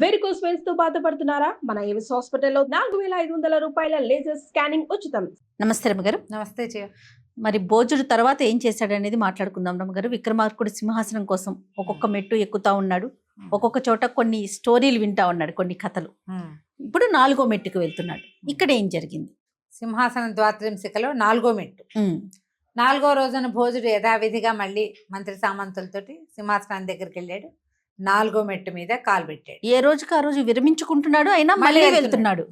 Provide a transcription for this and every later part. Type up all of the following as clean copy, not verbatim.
Varicose veins తో బాధపడుతున్నారా? మన ఏవిస్ హాస్పిటల్లో 4500 రూపాయల లేజర్ స్కానింగ్ ఉచితం. నమస్తే రమ్మగారు. నమస్తే జయ. మరి భోజుడు తర్వాత ఏం చేశాడనేది మాట్లాడుకుందాం రమ్మగారు. విక్రమార్కుడు సింహాసనం కోసం ఒక్కొక్క మెట్టు ఎక్కుతా ఉన్నాడు, ఒక్కొక్క చోట కొన్ని స్టోరీలు వింటా ఉన్నాడు, కొన్ని కథలు. ఇప్పుడు 4వ మెట్టుకు వెళ్తున్నాడు. ఇక్కడ ఏం జరిగింది? సింహాసనం ద్వాత్రింశికలో 4వ మెట్టు. 4వ రోజున భోజుడు యథావిధిగా మళ్ళీ మంత్రి సామంతులతోటి సింహాసనం దగ్గరికి వెళ్ళాడు. 4వ మెట్టు మీద కాలు పెట్టాడు. ఏ రోజుకి ఆ రోజు విరమించుకుంటున్నాడు, అయినా మళ్ళీ వెళ్తున్నాడు.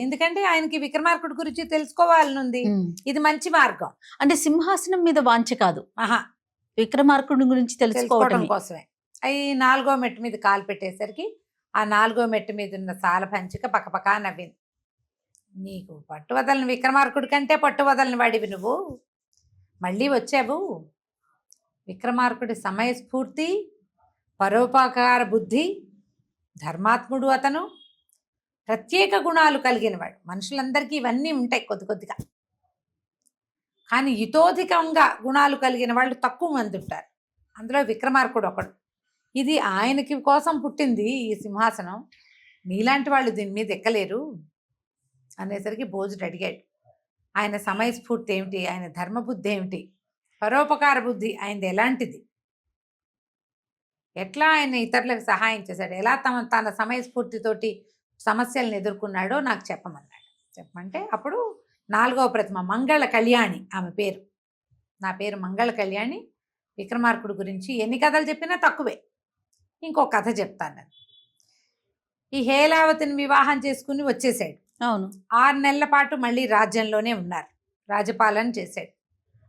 ఎందుకంటే ఆయనకి విక్రమార్కుడి గురించి తెలుసుకోవాలనుంది. ఇది మంచి మార్గం. అంటే సింహాసనం మీద వాంఛ కాదు, విక్రమార్కుడి గురించి తెలుసుకోవడం కోసమే. అవి 4వ మెట్టు మీద కాలు పెట్టేసరికి ఆ 4వ మెట్టు మీద ఉన్న సాల పంచిక పక్కపక్క నవ్వింది. నీకు పట్టు వదలని విక్రమార్కుడి కంటే పట్టు వదలని వాడివి నువ్వు, మళ్ళీ వచ్చావు. విక్రమార్కుడి సమయస్ఫూర్తి, పరోపకార బుద్ధి, ధర్మాత్ముడు, అతను ప్రత్యేక గుణాలు కలిగినవాడు. మనుషులందరికీ ఇవన్నీ ఉంటాయి కొద్ది కొద్దిగా, కానీ హితోధికంగా గుణాలు కలిగిన వాళ్ళు తక్కువ మంది ఉంటారు. అందులో విక్రమార్కుడు ఒకడు. ఇది ఆయనకి కోసం పుట్టింది ఈ సింహాసనం, నీలాంటి వాళ్ళు దీని మీద ఎక్కలేరు అనేసరికి భోజుడు అడిగాడు, ఆయన సమయస్ఫూర్తి ఏమిటి, ఆయన ధర్మబుద్ధి ఏమిటి, పరోపకార బుద్ధి ఆయనది ఎలాంటిది, ఎట్లా ఆయన ఇతరులకు సహాయం చేశాడు, ఎలా తన సమయస్ఫూర్తితోటి సమస్యలను ఎదుర్కొన్నాడో నాకు చెప్పమన్నాడు. చెప్పమంటే అప్పుడు 4వ ప్రతిమ మంగళ కళ్యాణి, ఆమె పేరు. నా పేరు మంగళ కళ్యాణి. విక్రమార్కుడు గురించి ఎన్ని కథలు చెప్పినా తక్కువే. ఇంకో కథ చెప్తాను. ఈ హేలావతిని వివాహం చేసుకుని వచ్చేసాడు. అవును, 6 నెలల పాటు మళ్ళీ రాజ్యంలోనే ఉన్నారు. రాజపాలన చేశాడు,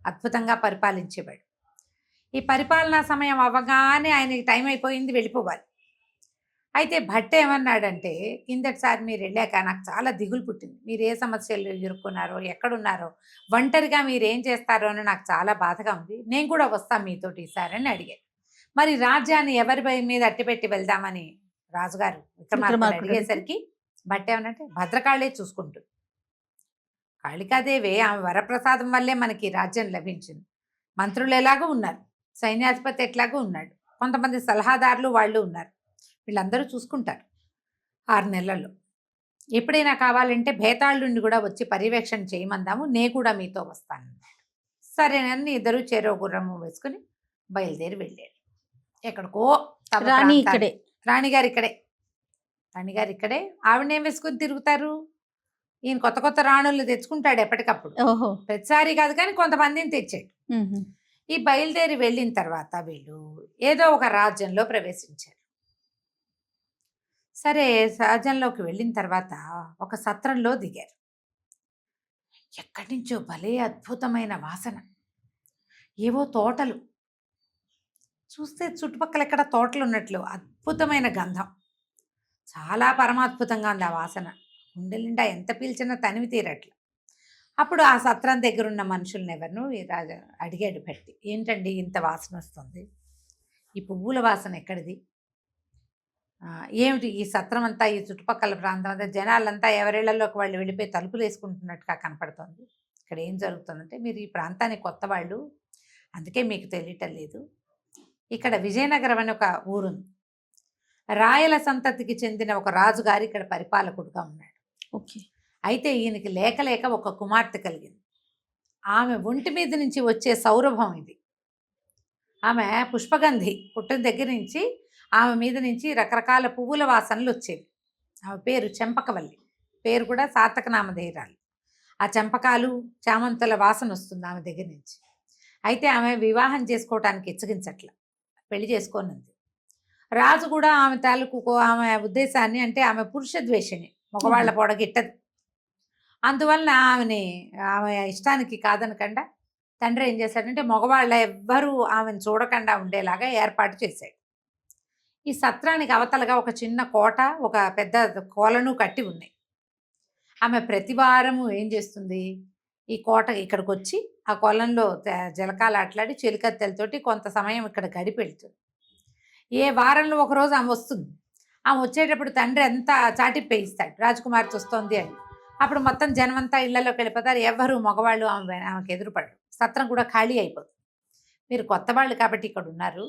అద్భుతంగా పరిపాలించేవాడు. ఈ పరిపాలనా సమయం అవ్వగానే ఆయనకి టైం అయిపోయింది, వెళ్ళిపోవాలి. అయితే భట్ట ఏమన్నాడంటే, కిందటిసారి మీరు వెళ్ళాక నాకు చాలా దిగులు పుట్టింది, మీరు ఏ సమస్యలు ఎదుర్కొన్నారో, ఎక్కడున్నారో, ఒంటరిగా మీరు ఏం చేస్తారో అని నాకు చాలా బాధగా ఉంది, నేను కూడా వస్తాను మీతోటి ఈసారి అని అడిగాడు. మరి రాజ్యాన్ని ఎవరి మీద అట్టిపెట్టి వెళ్దామని రాజుగారు విక్రమార్కుడు అడిగేసరికి భట్ట ఏమనంటే, భద్రకాళే చూసుకుంటుంది. కాళికాదేవి ఆమె వరప్రసాదం వల్లే మనకి రాజ్యం లభించింది. మంత్రులు ఎలాగో ఉన్నారు, సైన్యాధిపతి ఎట్లాగో ఉన్నాడు, కొంతమంది సలహాదారులు వాళ్ళు ఉన్నారు, వీళ్ళందరూ చూసుకుంటారు 6 నెలల్లో. ఎప్పుడైనా కావాలంటే భేతాళుడిని కూడా వచ్చి పర్యవేక్షణ చేయమందాము, నేను కూడా మీతో వస్తానన్నాడు. సరేనని ఇద్దరు చెరో గుర్రము వేసుకుని బయలుదేరి వెళ్ళాడు. ఎక్కడికో రాణిగారు ఇక్కడే. ఆవిడనేం వేసుకుని తిరుగుతారు, ఈయన కొత్త కొత్త రాణులు తెచ్చుకుంటాడు ఎప్పటికప్పుడు. ప్రతిసారి కాదు కానీ కొంతమందిని తెచ్చాడు. ఈ బయలుదేరి వెళ్ళిన తర్వాత వీళ్ళు ఏదో ఒక రాజ్యంలో ప్రవేశించారు. సరే, రాజ్యంలోకి వెళ్ళిన తర్వాత ఒక సత్రంలో దిగారు. ఎక్కడి నుంచో భలే అద్భుతమైన వాసన, ఏవో తోటలు, చూస్తే చుట్టుపక్కల ఎక్కడ తోటలు ఉన్నట్లు అద్భుతమైన గంధం, చాలా పరమాద్భుతంగా ఉంది ఆ వాసన. గుండె నిండా ఎంత పీల్చినా తనివి తీరట్లు. అప్పుడు ఆ సత్రం దగ్గర ఉన్న మనుషుల్ని ఎవరిను రాజా అడిగాడు భట్టి, ఏంటండి ఇంత వాసన వస్తుంది, ఈ పువ్వుల వాసన ఎక్కడిది, ఏమిటి ఈ సత్రం అంతా, ఈ చుట్టుపక్కల ప్రాంతం అంతా జనాలంతా ఎవరిళ్లలోకి వాళ్ళు వెళ్ళిపోయి తలుపులు వేసుకుంటున్నట్టుగా కనపడుతుంది, ఇక్కడ ఏం జరుగుతుందంటే, మీరు ఈ ప్రాంతానికి కొత్త వాళ్ళు, అందుకే మీకు తెలియటం లేదు. ఇక్కడ విజయనగరం అని ఒక ఊరుంది, రాయల సంతతికి చెందిన ఒక రాజుగారి ఇక్కడ పరిపాలకుడుగా ఉన్నాడు. ఓకే. అయితే ఈయనకి లేక లేక ఒక కుమార్తె కలిగింది. ఆమె ఒంటి మీద నుంచి వచ్చే సౌరభం ఇది. ఆమె పుష్పగంధి, పుట్టిన దగ్గర నుంచి ఆమె మీద నుంచి రకరకాల పువ్వుల వాసనలు వచ్చేవి. ఆమె పేరు చెంపకవల్లి, పేరు కూడా సార్థకనామధేయురాలు. ఆ చెంపకాలు చామంతుల వాసన వస్తుంది ఆమె దగ్గర నుంచి. అయితే ఆమె వివాహం చేసుకోవటానికి ఇచ్చగించట్ల, పెళ్లి చేసుకోనుంది. రాజు కూడా ఆమె తాలూకు ఆమె ఉద్దేశాన్ని, అంటే ఆమె పురుష ద్వేషిణి, మగవాళ్ల పొడగిట్టదు. అందువలన ఆమె ఇష్టానికి కాదనకుండా తండ్రి ఏం చేశాడంటే, మగవాళ్ళ ఎవ్వరూ ఆమెను చూడకుండా ఉండేలాగా ఏర్పాటు చేశాడు. ఈ సత్రానికి అవతలగా ఒక చిన్న కోట, ఒక పెద్ద కోలను కట్టి ఉన్నాయి. ఆమె ప్రతి వారము ఏం చేస్తుంది, ఈ కోట ఇక్కడికి వచ్చి ఆ కొలంలో జలకాలు ఆటలాడి చెలికత్తెలతోటి కొంత సమయం ఇక్కడ గడిపి వెళ్తుంది. ఏ వారంలో ఒకరోజు ఆమె వస్తుంది. ఆమె వచ్చేటప్పుడు తండ్రి అంతా చాటిప్పేయిస్తాడు, రాజకుమార్తె వస్తోంది అని. అప్పుడు మొత్తం జనమంతా ఇళ్లలోకి వెళ్ళిపోతారు, ఎవ్వరు మగవాళ్ళు ఆమెకు ఎదురుపడరు. సత్రం కూడా ఖాళీ అయిపోతుంది. మీరు కొత్త వాళ్ళు కాబట్టి ఇక్కడ ఉన్నారు,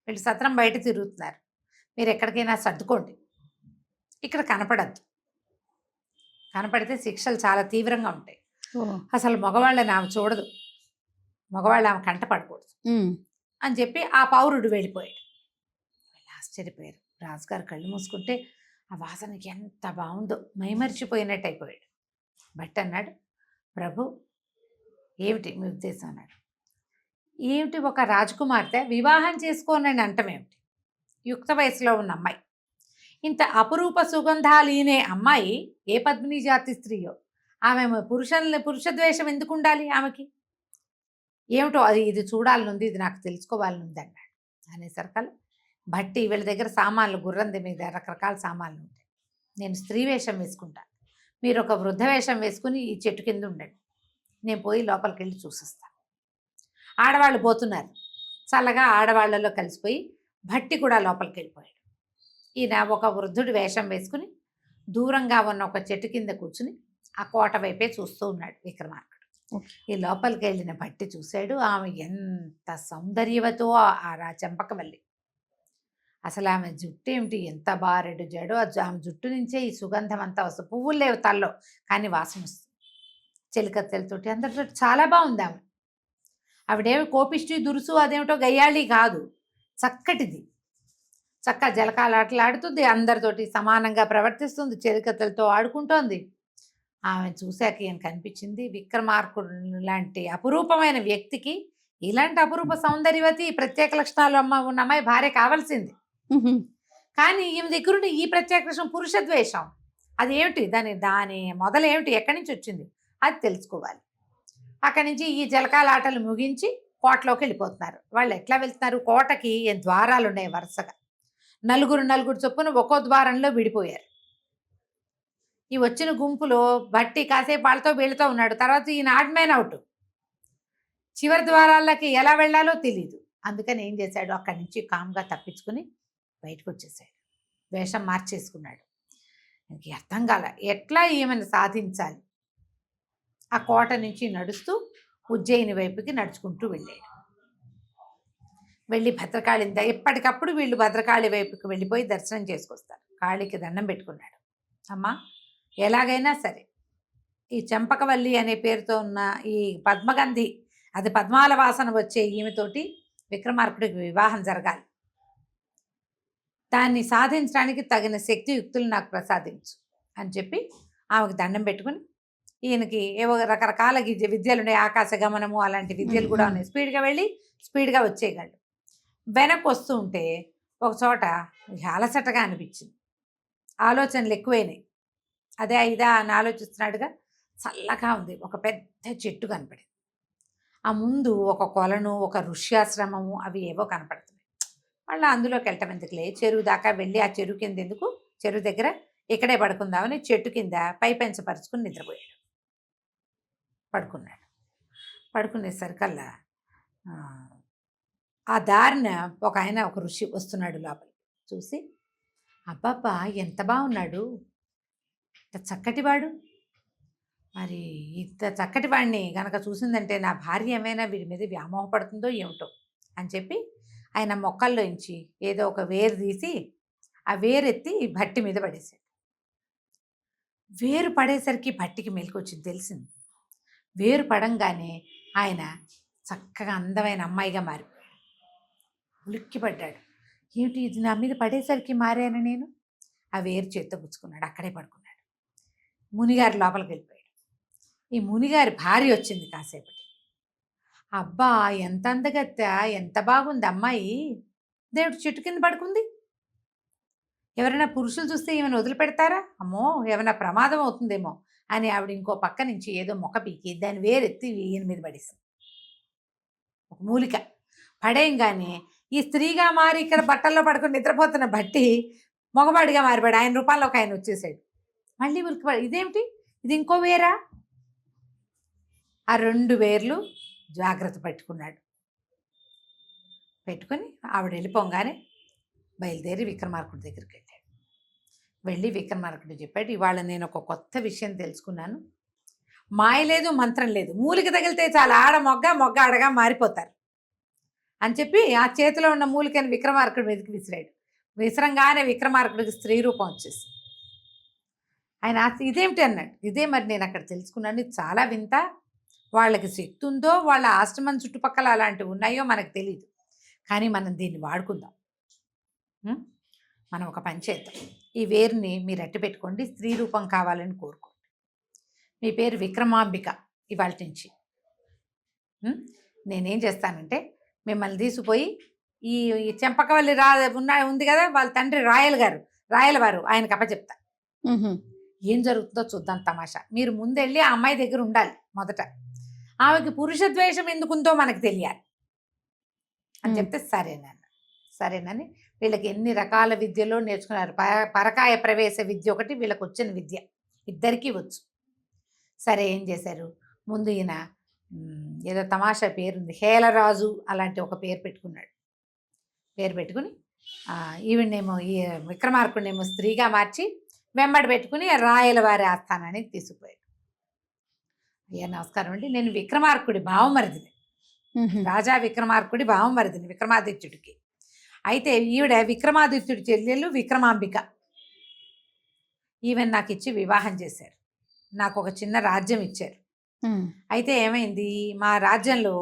వీళ్ళు సత్రం బయట తిరుగుతున్నారు, మీరు ఎక్కడికైనా సర్దుకోండి, ఇక్కడ కనపడద్దు. కనపడితే శిక్షలు చాలా తీవ్రంగా ఉంటాయి. అసలు మగవాళ్ళని ఆమె చూడదు, మగవాళ్ళు ఆమె కంట పడకూడదు అని చెప్పి ఆ పౌరుడు వెళ్ళిపోయాడు. ఆశ్చర్యపోయారు. రాజుగారు కళ్ళు మూసుకుంటే ఆ వాసనకి ఎంత బాగుందో, మైమరిచిపోయినట్టు అయిపోయాడు. భట్ అన్నాడు, ప్రభు ఏమిటి మీ ఉద్దేశం అన్నాడు. ఏమిటి, ఒక రాజకుమార్తె వివాహం చేసుకోనని అంటమేమిటి? యుక్త వయసులో ఉన్న అమ్మాయి, ఇంత అపురూప సుగంధాలు ఈనే అమ్మాయి ఏ పద్మిని జాతి స్త్రీయో, ఆమె పురుషద్వేషం ఎందుకు ఉండాలి ఆమెకి? ఏమిటో ఇది చూడాలనుంది, ఇది నాకు తెలుసుకోవాలనుంది అన్నాడు. అనేసరికల్ భట్టి వీళ్ళ దగ్గర సామాన్లు, గుర్రంది మీద రకరకాల సామాన్లు ఉంటాయి, నేను స్త్రీ వేషం వేసుకుంటాను, మీరు ఒక వృద్ధ వేషం వేసుకుని ఈ చెట్టు కింద ఉండండి, నేను పోయి లోపలికి వెళ్ళి చూసిస్తాను. ఆడవాళ్ళు పోతున్నారు, చల్లగా ఆడవాళ్లలో కలిసిపోయి భట్టి కూడా లోపలికి వెళ్ళిపోయాడు. ఈయన ఒక వృద్ధుడి వేషం వేసుకుని దూరంగా ఉన్న ఒక చెట్టు కింద కూర్చుని ఆ కోట వైపే చూస్తూ ఉన్నాడు విక్రమార్కుడు. ఈ లోపలికి వెళ్ళిన భట్టి చూశాడు, ఆమె ఎంత సౌందర్యవతో ఆ చెంపకవల్లి. అసలు ఆమె జుట్టు ఏమిటి, ఎంత బారెడు జడో, ఆమె జుట్టు నుంచే ఈ సుగంధం అంతా వస్తుంది. పువ్వులు లేవు తల్లో, కానీ వాసన వస్తుంది. చెలికత్తెలతోటి అందరితో చాలా బాగుంది ఆమె. ఆవిడేమి కోపిష్టి దురుసు అదేమిటో గయ్యాళి కాదు, చక్కటిది. చక్క జలకాలాటలాడుతుంది, అందరితోటి సమానంగా ప్రవర్తిస్తుంది, చెలికత్తెలతో ఆడుకుంటోంది. ఆమె చూశాక ఈయన కనిపించింది, విక్రమార్కుడు లాంటి అపురూపమైన వ్యక్తికి ఇలాంటి అపురూప సౌందర్యవతి ప్రత్యేక లక్షణాలు ఉన్న అమ్మాయి భార్య కావాల్సింది. కానీ ఈమె దగ్గరుండి ఈ ప్రత్యేక లక్షణం పురుషద్వేషం, అది ఏమిటి, దాని మొదలేమిటి, ఎక్కడి నుంచి వచ్చింది, అది తెలుసుకోవాలి. అక్కడి నుంచి ఈ జలకాల ఆటలు ముగించి కోటలోకి వెళ్ళిపోతున్నారు. వాళ్ళు ఎట్లా వెళ్తున్నారు, కోటకి ద్వారాలు ఉన్నాయి వరుసగా, నలుగురు చొప్పున ఒక్కో ద్వారంలో విడిపోయారు. ఈ వచ్చిన గుంపులో బట్టి కాసేపు వాళ్ళతో వీళ్ళతో ఉన్నాడు. తర్వాత ఈయన ఆడ్ మ్యాన్ అవుట్, చివరి ద్వారాలకి ఎలా వెళ్ళాలో తెలీదు. అందుకని ఏం చేశాడు, అక్కడి నుంచి కామ్గా తప్పించుకుని బయటకు వచ్చేసాడు, వేషం మార్చేసుకున్నాడు. ఇంక అర్థం కాల ఎట్లా ఈమెను సాధించాలి. ఆ కోట నుంచి నడుస్తూ ఉజ్జయిని వైపుకి నడుచుకుంటూ వెళ్ళాడు. వెళ్ళి భద్రకాళి, ఎప్పటికప్పుడు వీళ్ళు భద్రకాళి వైపుకి వెళ్ళిపోయి దర్శనం చేసుకొస్తారు. కాళీకి దండం పెట్టుకున్నాడు. అమ్మా, ఎలాగైనా సరే ఈ చెంపకవల్లి అనే పేరుతో ఉన్న ఈ పద్మగంధి, అది పద్మాల వాసన వచ్చే ఈమెతోటి విక్రమార్కుడికి వివాహం జరగాలి. దాన్ని సాధించడానికి తగిన శక్తియుక్తులు నాకు ప్రసాదించు అని చెప్పి ఆమెకు దండం పెట్టుకుని, ఈయనకి ఏవో రకరకాల విద్యలు ఉన్నాయి, ఆకాశ గమనము అలాంటి విద్యలు కూడా ఉన్నాయి. స్పీడ్గా వెళ్ళి స్పీడ్గా వచ్చేయగలడు. వెనక్కి వస్తూ ఉంటే ఒక చోట అలసటగా అనిపించింది, ఆలోచనలు ఎక్కువైనాయి. అదే ఇదా అని ఆలోచిస్తున్నాడుగా చల్లగా ఉంది. ఒక పెద్ద చెట్టు కనపడింది. ఆ ముందు ఒక కొలను, ఒక ఋష్యాశ్రమము, అవి ఏవో కనపడుతున్నాయి. మళ్ళీ అందులోకి వెళ్ళటం ఎందుకులే, చెరువు దాకా వెళ్ళి ఆ చెరువు కింద ఎందుకు, చెరువు దగ్గర ఇక్కడే పడుకుందామని చెట్టు కింద పైపెంచపరుచుకుని నిద్రపోయాడు. పడుకున్నాడు. పడుకునేసరికల్లా ఆ దారిన ఒక ఆయన, ఒక ఋషి వస్తున్నాడు. లోపలికి చూసి, అబ్బాబ్బా ఎంత బాగున్నాడు, ఇంత చక్కటివాడు, మరి ఇంత చక్కటి వాడిని గనక చూసిందంటే నా భార్య ఏమైనా వీడి మీద వ్యామోహపడుతుందో ఏమిటో అని చెప్పి ఆయన మొక్కల్లోంచి ఏదో ఒక వేరు తీసి ఆ వేరెత్తి భట్టి మీద పడేశాడు. వేరు పడేసరికి భట్టికి మెలకొచ్చింది, తెలిసింది. వేరు పడంగానే ఆయన చక్కగా అందమైన అమ్మాయిగా మారిపోయాడు. ఉలిక్కిపడ్డాడు, ఏమిటి ఇది నా మీద పడేసరికి మారాను నేను. ఆ వేరు చేత్తో పుచ్చుకున్నాడు, అక్కడే పడుకున్నాడు. మునిగారి లోపలికి వెళ్ళిపోయాడు. ఈ మునిగారి భార్య వచ్చింది కాసేపటి. అబ్బా ఎంత అందగత్త, ఎంత బాగుంది అమ్మాయి, దేవుడు చెట్టు కింద పడుకుంది, ఎవరైనా పురుషులు చూస్తే ఏమైనా వదిలిపెడతారా, అమ్మో ఏమైనా ప్రమాదం అవుతుందేమో అని ఆవిడ ఇంకో పక్క నుంచి ఏదో మొక్క పీకి దాన్ని వేరెత్తి ఈయన మీద పడేసింది. ఒక మూలిక పడేయంగానే ఈ స్త్రీగా మారి ఇక్కడ బట్టల్లో పడుకుని నిద్రపోతున్న బట్టి మగవాడిగా మారిపోయాడు. ఆయన రూపాల్లోకి ఆయన వచ్చేసాడు. మళ్ళీ ఉలికిపడి, ఇదేమిటి, ఇది ఇంకో వేరా. ఆ 2 వేర్లు జాగ్రత్త పెట్టుకున్నాడు. పెట్టుకుని ఆవిడ వెళ్ళిపోగానే బయలుదేరి విక్రమార్కుడి దగ్గరికి వెళ్ళాడు. వెళ్ళి విక్రమార్కుడు చెప్పాడు, ఇవాళ నేను ఒక కొత్త విషయం తెలుసుకున్నాను. మాయ లేదు, మంత్రం లేదు, మూలిక తగిలితే చాలా ఆడ మొగ్గ ఆడగా మారిపోతారు అని చెప్పి ఆ చేతిలో ఉన్న మూలికని విక్రమార్కుడి మీదకి విసిరాడు. విసరంగానే విక్రమార్కుడికి స్త్రీ రూపం వచ్చేసి ఆయన ఇదేమిటి అన్నాడు. ఇదే మరి నేను అక్కడ తెలుసుకున్నాను, ఇది చాలా వింత. వాళ్ళకి శక్తి ఉందో వాళ్ళ ఆశ్రమం చుట్టుపక్కల అలాంటివి ఉన్నాయో మనకు తెలియదు, కానీ మనం దీన్ని వాడుకుందాం. మనం ఒక పని చేద్దాం. ఈ వేరుని మీరు అట్టి పెట్టుకోండి, స్త్రీ రూపం కావాలని కోరుకోండి. మీ పేరు విక్రమాంబిక ఇవాళ నుంచి. నేనేం చేస్తానంటే మిమ్మల్ని తీసుకుపోయి ఈ చెంపకవల్లి ఉంది కదా, వాళ్ళ తండ్రి రాయలవారు ఆయనకు అప్పచెప్తా. ఏం జరుగుతుందో చూద్దాం తమాషా. మీరు ముందెళ్ళి ఆ అమ్మాయి దగ్గర ఉండాలి. మొదట ఆమెకి పురుష ద్వేషం ఎందుకుందో మనకు తెలియాలి అని చెప్తే సరేనని వీళ్ళకి ఎన్ని రకాల విద్యలో నేర్చుకున్నారు. పరకాయ ప్రవేశ విద్య ఒకటి వీళ్ళకి వచ్చిన విద్య, ఇద్దరికీ వచ్చు. సరే ఏం చేశారు, ముందు ఈయన ఏదో తమాషా పేరుంది, హేలరాజు అలాంటి ఒక పేరు పెట్టుకున్నాడు. పేరు పెట్టుకుని ఈవిడేమో ఈ విక్రమార్కుడినేమో స్త్రీగా మార్చి వెంబడి పెట్టుకుని రాయలవారి ఆస్థానానికి తీసుకుపోయాడు. అయ్యా నమస్కారం అండి, నేను విక్రమార్కుడి బావమరిదిని, రాజా విక్రమార్కుడి బావమరిదిని విక్రమాదిత్యుడికి. అయితే ఈవిడ విక్రమాదిత్యుడి చెల్లెలు విక్రమాంబిక. ఈవెన్ నాకు ఇచ్చి వివాహం చేశారు. నాకు ఒక చిన్న రాజ్యం ఇచ్చారు. అయితే ఏమైంది, మా రాజ్యంలో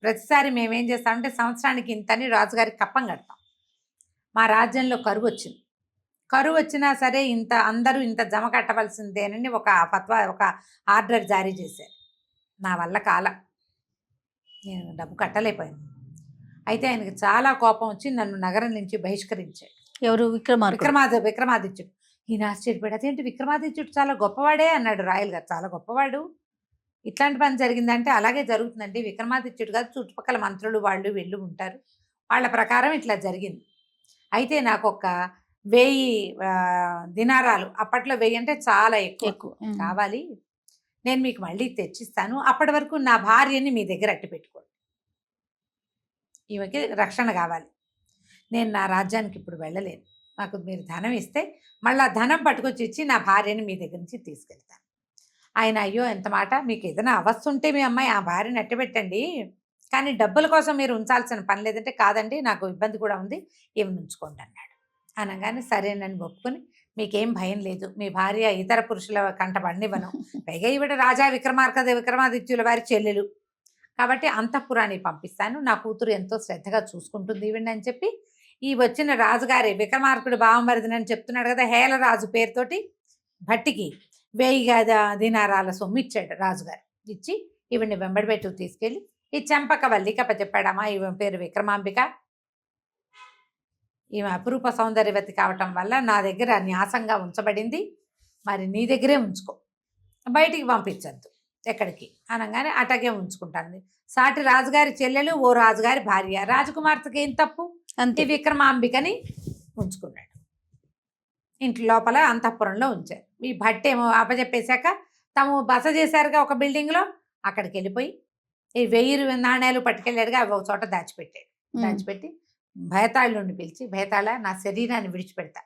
ప్రతిసారి మేమేం చేస్తామంటే సంవత్సరానికి ఇంతని రాజుగారికి కప్పం కడతాం. మా రాజ్యంలో కరువు వచ్చింది. కరువు వచ్చినా సరే అందరూ ఇంత జమ కట్టవలసిందేనని ఒక ఆర్డర్ జారీ చేశారు. నా వల్ల నేను డబ్బు కట్టలేకపోయాను. అయితే ఆయనకి చాలా కోపం వచ్చి నన్ను నగరం నుంచి బహిష్కరించాడు. ఎవరు? విక్రమాదిత్యుడు. ఈయన ఆశ్చర్యపోయాడు, అదేంటి విక్రమాదిత్యుడు చాలా గొప్పవాడే అన్నాడు రాయల్ గారు. చాలా గొప్పవాడు, ఇట్లాంటి పని జరిగిందంటే అలాగే జరుగుతుందండి. విక్రమాదిత్యుడు కాదు, చుట్టుపక్కల మంత్రులు వాళ్ళు వీళ్ళు ఉంటారు, వాళ్ళ ప్రకారం ఇట్లా జరిగింది. అయితే నాకు ఒక 1000 దినారాలు, అప్పట్లో 1000 అంటే చాలా ఎక్కువ కావాలి, నేను మీకు మళ్ళీ తెచ్చిస్తాను. అప్పటి వరకు నా భార్యని మీ దగ్గర అట్టి పెట్టుకోండి, ఈమెకి రక్షణ కావాలి. నేను నా రాజ్యానికి ఇప్పుడు వెళ్ళలేను, నాకు మీరు ధనం ఇస్తే మళ్ళీ ధనం పట్టుకొచ్చి ఇచ్చి నా భార్యని మీ దగ్గర నుంచి తీసుకెళ్తాను. ఆయన అయ్యో ఎంత మాట, మీకు ఏదైనా అవస్థ ఉంటే మీ అమ్మాయి ఆ భార్యని అట్టబెట్టండి, కానీ డబ్బుల కోసం మీరు ఉంచాల్సిన పని లేదంటే, కాదండి నాకు ఇబ్బంది కూడా ఉంది, ఏమి ఉంచుకోండి అన్నాడు. అనగానే సరేనని ఒప్పుకొని, మీకేం భయం లేదు, మీ భార్య ఇతర పురుషుల కంట పడినివ్వను, పైగా ఈవిడ రాజా విక్రమాదిత్యుల వారి చెల్లెలు కాబట్టి అంతఃపురాన్ని పంపిస్తాను, నా కూతురు ఎంతో శ్రద్ధగా చూసుకుంటుంది ఈవిడ అని చెప్పి, ఈ వచ్చిన రాజుగారి విక్రమార్కుడు బావమరిదినని చెప్తున్నాడు కదా, హేలరాజు పేరుతోటి భట్టికి 1000 దినారాల సొమ్ము ఇచ్చాడు రాజుగారు. ఇచ్చి ఈవిడ్ని వెంబడిపెట్టు తీసుకెళ్ళి ఈ చెంపకవల్లికి అప్పచెప్పాడమ్మా, ఈమె పేరు విక్రమాంబిక, ఈమె అపురూప సౌందర్యవతి కావటం వల్ల నా దగ్గర న్యాసంగా ఉంచబడింది, మరి నీ దగ్గరే ఉంచుకో, బయటికి పంపించద్దు ఎక్కడికి అనగానే అటగే ఉంచుకుంటాను. సాటి రాజుగారి చెల్లెలు, ఓ రాజుగారి భార్య, రాజకుమార్తెకి ఏం తప్పు, అంతే విక్రమాంబికని ఉంచుకున్నాడు. ఇంటి లోపల అంతఃపురంలో ఉంచారు. ఈ భట్టి ఏమో అప్పచెప్పేశాక తాము బస చేశారుగా ఒక బిల్డింగ్లో, అక్కడికి వెళ్ళిపోయి ఈ 1000 నాణ్యాలు పట్టుకెళ్ళాడుగా, అవి ఒక చోట దాచిపెట్టాడు. దాచిపెట్టి భయతాళుని పిలిచి, భయతాళ నా శరీరాన్ని విడిచిపెడతా,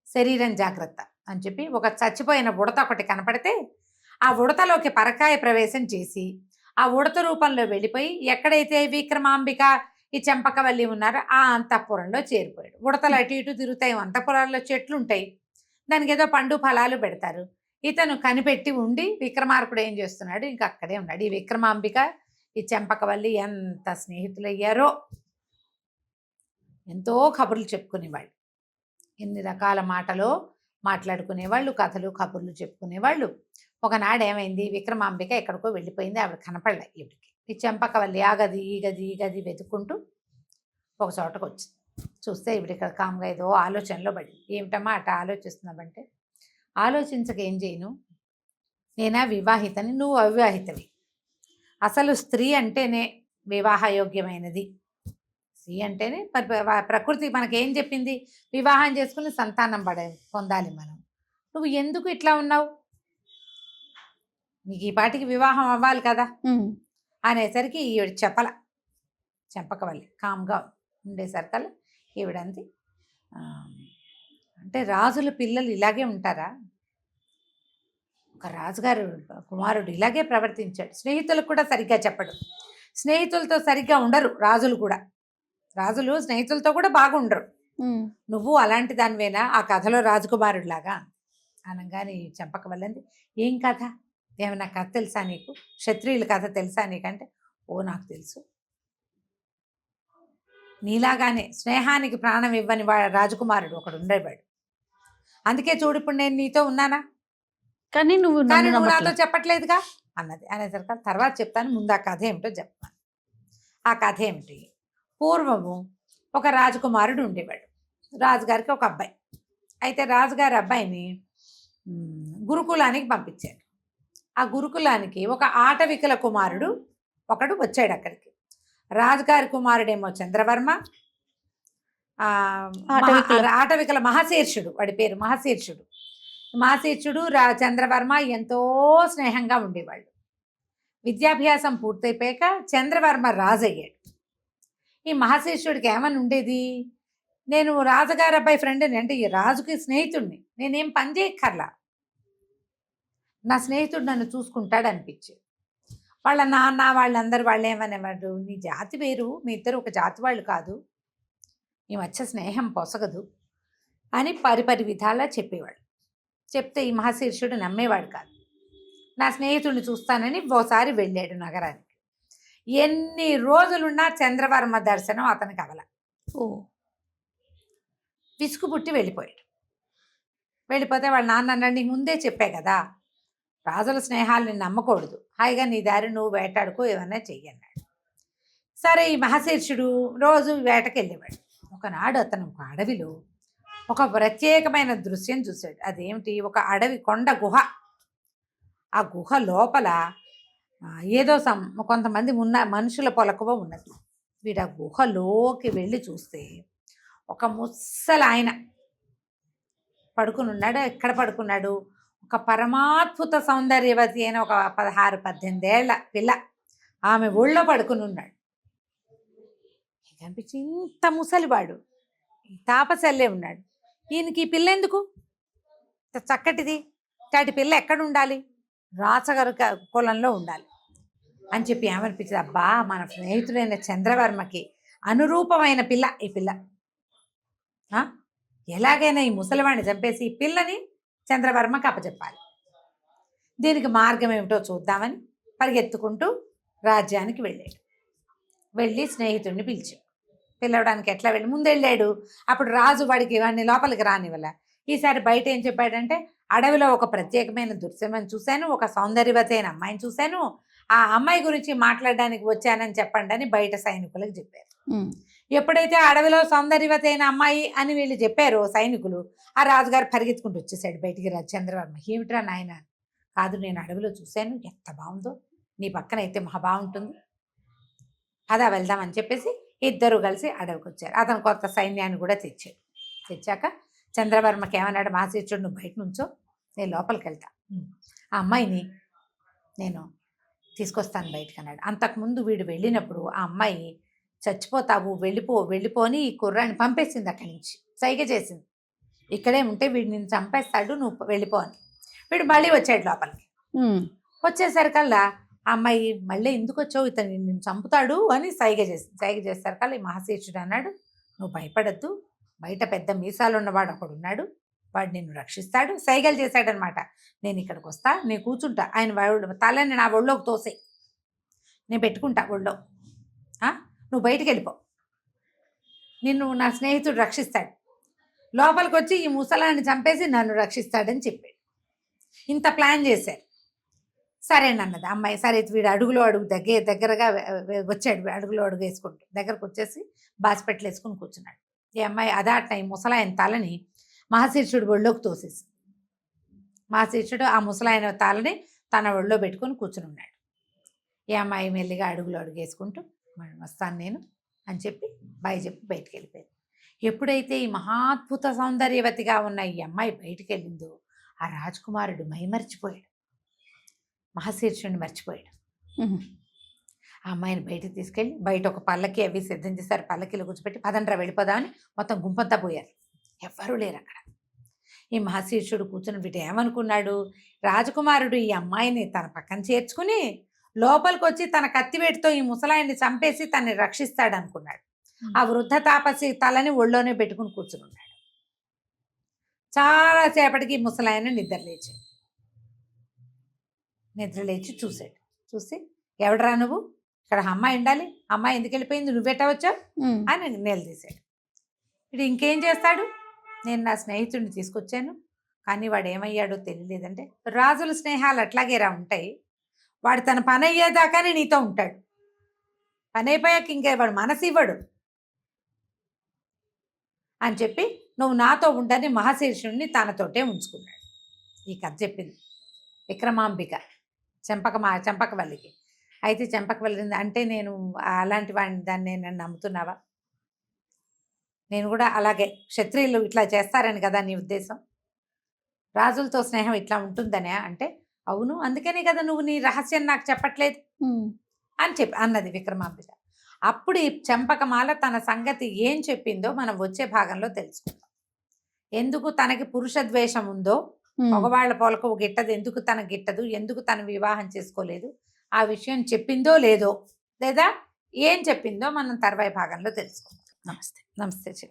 శరీరం జాగ్రత్త అని చెప్పి ఒక చచ్చిపోయిన ఉడత ఒకటి కనపడితే ఆ ఉడతలోకి పరకాయ ప్రవేశం చేసి ఆ ఉడత రూపంలో వెళ్ళిపోయి ఎక్కడైతే విక్రమాంబిక ఈ చెంపకవల్లి ఉన్నారో ఆ అంతఃపురంలో చేరిపోయాడు. ఉడతలు అటు ఇటు తిరుగుతాయి, అంతఃపురాల్లో చెట్లు ఉంటాయి, దానికి ఏదో పండు ఫలాలు పెడతారు. ఇతను కనిపెట్టి ఉండి విక్రమార్కుడు ఏం చేస్తున్నాడు, ఇంకా అక్కడే ఉన్నాడు. ఈ విక్రమాంబిక ఈ చెంపకవల్లి ఎంత స్నేహితులయ్యారో, ఎంతో కబుర్లు చెప్పుకునేవాళ్ళు, ఎన్ని రకాల మాటలో మాట్లాడుకునేవాళ్ళు, కథలు కబుర్లు చెప్పుకునేవాళ్ళు. ఒకనాడు ఏమైంది, విక్రమాంబిక ఎక్కడికో వెళ్ళిపోయింది, ఆవిడ కనపడలే. ఈవిడికి ఈ చెంపకవల్లి ఆ గది ఈ గది ఈ గది వెతుక్కుంటూ ఒక చోటకు వచ్చింది. చూస్తే ఈవిడ ఇక్కడ కామ్గా ఏదో ఆలోచనలో పడింది. ఏమిటమ్మా అట్లా ఆలోచిస్తున్నావంటే, ఆలోచించక ఏం చేయను, నేనా వివాహితని, నువ్వు అవివాహితవి, అసలు స్త్రీ అంటేనే వివాహయోగ్యమైనది, స్త్రీ అంటేనే ప్రకృతి మనకేం చెప్పింది, వివాహం చేసుకుని సంతానం పొందాలి మనం, నువ్వు ఎందుకు ఇట్లా ఉన్నావు, నీకు ఈ పాటికి వివాహం అవ్వాలి కదా అనేసరికి ఈవిడ చెంపకవల్లి కామ్గా ఉండేసరికల్లా ఈవిడంది, అంటే రాజుల పిల్లలు ఇలాగే ఉంటారా, ఒక రాజుగారు కుమారుడు ఇలాగే ప్రవర్తించాడు, స్నేహితులకు కూడా సరిగ్గా చెప్పడు, స్నేహితులతో సరిగ్గా ఉండరు రాజులు కూడా, రాజులు స్నేహితులతో కూడా బాగుండరు, నువ్వు అలాంటి దానివేనా ఆ కథలో రాజకుమారుడిలాగా. అనగానే ఈ చంపక వల్లంది, ఏం కథ, ఏమన్నా కథ తెలుసా నీకు, క్షత్రియుల కథ తెలుసా నీకంటే, ఓ నాకు తెలుసు, నీలాగానే స్నేహానికి ప్రాణం ఇవ్వని రాజకుమారుడు ఒకడు ఉండేవాడు, అందుకే చూడు ఇప్పుడు నేను నీతో ఉన్నానా, కానీ నువ్వు కానీ నన్ను నువ్వు నాతో నమ్మట్లేదు. చెప్పట్లేదుగా అన్నది. అనేసరికి తర్వాత చెప్తాను, ముందు ఆ కథ ఏమిటో చెప్తాను. ఆ కథ ఏమిటి, పూర్వము ఒక రాజకుమారుడు ఉండేవాడు, రాజుగారికి ఒక అబ్బాయి. అయితే రాజుగారి అబ్బాయిని గురుకులానికి పంపించాడు. ఆ గురుకులానికి ఒక ఆటవికల కుమారుడు ఒకడు వచ్చాడు అక్కడికి. రాజుగారి కుమారుడేమో చంద్రవర్మ, ఆటవికల మహాశీర్షుడు, వాడి పేరు మహాశీర్షుడు. మహాశీర్షుడు చంద్రవర్మ ఎంతో స్నేహంగా ఉండేవాళ్ళు. విద్యాభ్యాసం పూర్తయిపోయాక చంద్రవర్మ రాజు అయ్యాడు. ఈ మహాశీర్షుడికి ఏమని ఉండేది, నేను రాజుగారి అబ్బాయి ఫ్రెండ్ని, అంటే ఈ రాజుకి స్నేహితుడిని, నేనేం పని చేయక్కర్లా, నా స్నేహితుడు నన్ను చూసుకుంటాడు అనిపించేది. వాళ్ళ నాన్న వాళ్ళందరూ వాళ్ళు ఏమనేవాడు, నీ జాతి వేరు, మీ ఇద్దరు ఒక జాతి వాళ్ళు కాదు, ఈ మధ్య స్నేహం పొసగదు అని పరిపరి విధాలా చెప్పేవాడు. చెప్తే ఈ మహాశీర్షుడు నమ్మేవాడు కాదు. నా స్నేహితుడిని చూస్తానని ఓసారి వెళ్ళాడు నగరానికి. ఎన్ని రోజులున్నా చంద్రవర్మ దర్శనం అతనికి అవల. ఓ విసుగు పుట్టి వెళ్ళిపోయాడు. వెళ్ళిపోతే వాళ్ళ నాన్న అన్నాడు, నీకు ముందే చెప్పే కదా, రాజుల స్నేహాలని నమ్మకూడదు, హాయిగా నీ దారి నువ్వు వేటాడుకో, ఏమన్నా చెయ్యన్నాడు. సరే ఈ మహాశీర్షుడు రోజు వేటకి వెళ్ళేవాడు. ఒకనాడు అతను ఒక అడవిలో ఒక ప్రత్యేకమైన దృశ్యం చూశాడు. అదేమిటి, ఒక అడవి కొండ గుహ. ఆ గుహ లోపల ఏదో కొంతమంది మనుషుల పొలకువ ఉన్నది. వీడు ఆ గుహలోకి వెళ్ళి చూస్తే ఒక ముసలి ఆయన పడుకుని ఉన్నాడు. ఎక్కడ పడుకున్నాడు, ఒక పరమాద్భుత సౌందర్యవతి అయిన ఒక 16-18 ఏళ్ల పిల్ల ఆమె ఒళ్ళో పడుకుని ఉన్నాడు. కనిపించి ఇంత ముసలివాడు, తాపసల్లే ఉన్నాడు, ఈయనకి ఈ పిల్ల ఎందుకు, చక్కటిది, ఇట్లాంటి పిల్ల ఎక్కడ ఉండాలి, రాచగారి కులంలో ఉండాలి అని చెప్పి ఏమనిపించింది, అబ్బా మన స్నేహితుడైన చంద్రవర్మకి అనురూపమైన పిల్ల ఈ పిల్ల, ఎలాగైనా ఈ ముసలివాడిని చంపేసి ఈ పిల్లని చంద్రవర్మకి అప్పచెప్పాలి, దీనికి మార్గం ఏమిటో చూద్దామని పరిగెత్తుకుంటూ రాజ్యానికి వెళ్ళాడు. వెళ్ళి స్నేహితుడిని పిలవడానికి ఎట్లా వెళ్ళి ముందు వెళ్ళాడు. అప్పుడు రాజు వాడికి వాడిని లోపలికి రానివ్వల. ఈసారి బయట ఏం చెప్పాడంటే, అడవిలో ఒక ప్రత్యేకమైన దృశ్యమని చూశాను, ఒక సౌందర్యవతి అయిన అమ్మాయిని చూశాను, ఆ అమ్మాయి గురించి మాట్లాడడానికి వచ్చానని చెప్పండి అని బయట సైనికులకు చెప్పారు. ఎప్పుడైతే అడవిలో సౌందర్యవతి అయిన అమ్మాయి అని వీళ్ళు చెప్పారో సైనికులు, ఆ రాజుగారు పరిగెత్తుకుంటూ వచ్చేసాడు బయటికి. చంద్రవర్మ, ఏమిట్రా నాయన, కాదు నేను అడవిలో చూశాను, ఎంత బాగుందో, నీ పక్కన అయితే మహా బాగుంటుంది, అదా వెళ్దామని చెప్పేసి ఇద్దరు కలిసి అడవికి వచ్చారు. అతను కొత్త సైన్యాన్ని కూడా తెచ్చాడు. తెచ్చాక చంద్రవర్మకి ఏమన్నాడు, మహాశీర్షుడు నువ్వు బయట నుంచో, నేను లోపలికి వెళ్తా, ఆ అమ్మాయిని నేను తీసుకొస్తాను బయటకు అన్నాడు. అంతకుముందు వీడు వెళ్ళినప్పుడు ఆ అమ్మాయి చచ్చిపోతావు, వెళ్ళిపోని ఈ కుర్రాన్ని పంపేసింది అక్కడి నుంచి, సైగ చేసింది, ఇక్కడే ఉంటే వీడు నిన్ను చంపేస్తాడు, నువ్వు వెళ్ళిపో అని. వీడు మళ్ళీ వచ్చాడు లోపలికి. వచ్చేసరికల్లా ఆ అమ్మాయి, మళ్ళీ ఎందుకు వచ్చావు, ఇతను నిన్ను చంపుతాడు అని సైగ చేసేసరికల్లా ఈ మహాశీర్షుడు అన్నాడు, నువ్వు భయపడద్దు, బయట పెద్ద మీసాలు ఉన్నవాడు ఒకడు ఉన్నాడు, వాడు నిన్ను రక్షిస్తాడు. సైగలు చేశాడనమాట, నేను ఇక్కడికి వస్తా, నేను కూర్చుంటా, ఆయన తలని నా ఒళ్ళోకి తోసే, నేను పెట్టుకుంటా ఒళ్ళో, నువ్వు బయటికి వెళ్ళిపో, నిన్ను నా స్నేహితుడు రక్షిస్తాడు, లోపలికి వచ్చి ఈ ముసలాన్ని చంపేసి నన్ను రక్షిస్తాడని చెప్పాడు. ఇంత ప్లాన్ చేశారు. సరేనన్నది అమ్మాయి. సరే వీడు అడుగులో అడుగు దగ్గరగా వచ్చాడు, అడుగులో అడుగు వేసుకుంటూ దగ్గరకు వచ్చేసి బాస్పెట్లు వేసుకుని కూర్చున్నాడు. ఈ అమ్మాయి అదాట ఈ ముసలాయన తలని మహాశీర్షుడు ఒళ్ళోకి తోసేసి, మహాశీర్షుడు ఆ ముసలాయన తలని తన ఒళ్ళో పెట్టుకుని కూర్చుని ఉన్నాడు. ఈ అమ్మాయి మెల్లిగా అడుగులో అడుగు వేసుకుంటూ వస్తాను నేను అని చెప్పి బాయ్ చెప్పి బయటికి వెళ్ళిపోయింది. ఎప్పుడైతే ఈ మహాద్భుత సౌందర్యవతిగా ఉన్న ఈ అమ్మాయి బయటికి వెళ్ళిందో ఆ రాజకుమారుడు మైమర్చిపోయాడు, మహాశీర్షుడిని మర్చిపోయాడు. ఆ అమ్మాయిని బయటకు తీసుకెళ్ళి బయట ఒక పల్లకి అవి సిద్ధం చేశారు, పల్లకిలో కూర్చోపెట్టి పదండ్రా వెళ్ళిపోదామని మొత్తం గుంపంతా పోయారు, ఎవ్వరూ లేరు అక్కడ. ఈ మహాశీర్షుడు కూర్చుని వీటి ఏమనుకున్నాడు, రాజకుమారుడు ఈ అమ్మాయిని తన పక్కన చేర్చుకుని లోపలికి వచ్చి తన కత్తివేటుతో ఈ ముసలాయిని చంపేసి తనని రక్షిస్తాడు అనుకున్నాడు. ఆ వృద్ధ తాపసి తలని ఒళ్ళోనే పెట్టుకుని కూర్చుని ఉన్నాడు. చాలా సేపటికి ముసలాయన నిద్రలేచి చూశాడు. చూసి ఎవడరా నువ్వు, ఇక్కడ అమ్మాయి ఉండాలి, అమ్మాయి ఎందుకు వెళ్ళిపోయింది, నువ్వెట్టా వచ్చావు అని నిలదీశాడు. ఇప్పుడు ఇంకేం చేస్తాడు, నేను నా స్నేహితుడిని తీసుకొచ్చాను కానీ వాడు ఏమయ్యాడో తెలియలేదంటే, రాజుల స్నేహాలు అట్లాగేరా ఉంటాయి, వాడు తన పని అయ్యేదాకానే నీతో ఉంటాడు, పని అయిపోయాక ఇంకే వాడు మనసు ఇవ్వడు అని చెప్పి నువ్వు నాతో ఉండని మహాశీర్షుడిని తనతోటే ఉంచుకున్నాడు. ఈ కథ చెప్పింది విక్రమాంబిక చెంపకవల్లికి. అయితే చెంపకవల్లి అంటే నేను అలాంటి వాడిని, దాన్ని నేను నమ్ముతున్నావా, నేను కూడా అలాగే క్షత్రియులు ఇట్లా చేస్తారని కదా నీ ఉద్దేశం, రాజులతో స్నేహం ఇట్లా ఉంటుందనే అంటే, అవును అందుకనే కదా నువ్వు నీ రహస్యం నాకు చెప్పట్లేదు అని అన్నది విక్రమాంబిక. అప్పుడు ఈ చెంపకమాల తన సంగతి ఏం చెప్పిందో మనం వచ్చే భాగంలో తెలుసుకుందాం. ఎందుకు తనకి పురుష ద్వేషం ఉందో, మగవాళ్ల పోలకు గిట్టదు, ఎందుకు తన గిట్టదు, ఎందుకు తన వివాహం చేసుకోలేదు, ఆ విషయం చెప్పిందో లేదో, లేదా ఏం చెప్పిందో మనం తర్వాయి భాగంలో తెలుసుకుందాం. నమస్తే. నమస్తే.